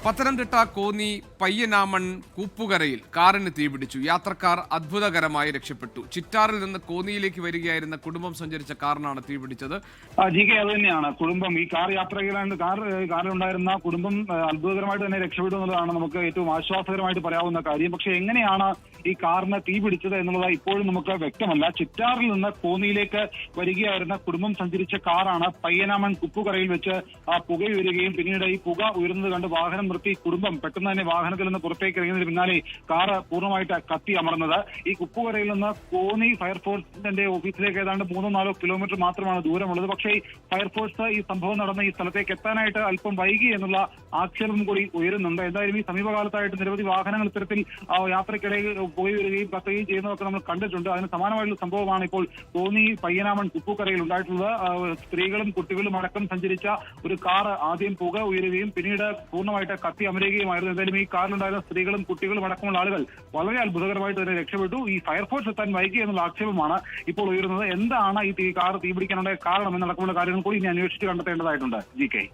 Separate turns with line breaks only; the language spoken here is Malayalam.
പത്തനംതിട്ട കോന്നി പയ്യനാമൺ കൂപ്പുകരയിൽ കാറിന് തീപിടിച്ചു. യാത്രക്കാർ അത്ഭുതകരമായി രക്ഷപ്പെട്ടു. ചിറ്റാറിൽ നിന്ന് കോന്നിയിലേക്ക് വരികയായിരുന്ന കുടുംബം സഞ്ചരിച്ച കാറിനാണ് തീപിടിച്ചത്.
ജി കെ അത് തന്നെയാണ് കുടുംബം ഈ കാർ കാറിലുണ്ടായിരുന്ന കുടുംബം അത്ഭുതകരമായിട്ട് തന്നെ രക്ഷപ്പെട്ടു എന്നുള്ളതാണ് നമുക്ക് ഏറ്റവും ആശ്വാസകരമായിട്ട് പറയാവുന്ന കാര്യം. പക്ഷെ എങ്ങനെയാണ് ഈ കാറിന് തീ പിടിച്ചത് എന്നുള്ളത് ഇപ്പോഴും നമുക്ക് വ്യക്തമല്ല. ചിറ്റാറിൽ നിന്ന് കോന്നിയിലേക്ക് വരികയായിരുന്ന കുടുംബം സഞ്ചരിച്ച കാറാണ് പയ്യനാമൺ കുപ്പുകരയിൽ വെച്ച് പുകയുയരുകയും പിന്നീട് ഈ പുക ഉയർന്നത് കണ്ട് വാഹനം നിർത്തി കുടുംബം പെട്ടെന്ന് തന്നെ വാഹനത്തിൽ നിന്ന് പുറത്തേക്ക് ഇറങ്ങിയതിന് പിന്നാലെ കാറ് പൂർണ്ണമായിട്ട് കത്തി അമർന്നത്. ഈ കുപ്പുകരയിൽ നിന്ന് കോന്നി ഫയർഫോഴ്സിന്റെ ഓഫീസിലേക്ക് ഏതാണ്ട് 3-4 കിലോമീറ്റർ മാത്രമാണ് ദൂരമുള്ളത്. പക്ഷേ ഫയർഫോഴ്സ് ഈ സംഭവം നടന്ന ഈ സ്ഥലത്തേക്ക് എത്താനായിട്ട് അല്പം വൈകി എന്നുള്ള ആക്ഷേപം കൂടി ഉയരുന്നുണ്ട്. എന്തായാലും ഈ സമീപകാലത്തായിട്ട് നിരവധി വാഹനങ്ങൾ ഇത്തരത്തിൽ യാത്രക്കിടയിൽ പുകയുയരുകയും കത്തുകയും ചെയ്യുന്നതൊക്കെ നമ്മൾ കണ്ടിട്ടുണ്ട്. അതിന് സമാനമായിട്ടുള്ള സംഭവമാണ് ഇപ്പോൾ കോന്നി പയ്യനാമൺ കുപ്പുകരയിൽ ഉണ്ടായിട്ടുള്ളത്. സ്ത്രീകളും കുട്ടികളും അടക്കം സഞ്ചരിച്ച ഒരു കാർ ആദ്യം പുക ഉയരുകയും പിന്നീട് പൂർണ്ണമായിട്ട് കത്തി അമരുകയുമായിരുന്നു. എന്തായാലും ഈ കാറിലുണ്ടായിരുന്ന സ്ത്രീകളും കുട്ടികളും അടക്കമുള്ള ആളുകൾ വളരെ അത്ഭുതകരമായിട്ട് തന്നെ രക്ഷപ്പെട്ടു. ഈ ഫയർഫോഴ്സ് എത്താൻ വൈകി എന്നുള്ള ആക്ഷേപമാണ് ഇപ്പോൾ ഉയരുന്നത്. എന്താണ് ഈ കാർ തീപിടിക്കാനുള്ള കാരണം എന്നടക്കമുള്ള കാര്യങ്ങൾ കൂടി ഇനി അന്വേഷിച്ച് കണ്ടെത്തേണ്ടതായിട്ടുണ്ട്. G K.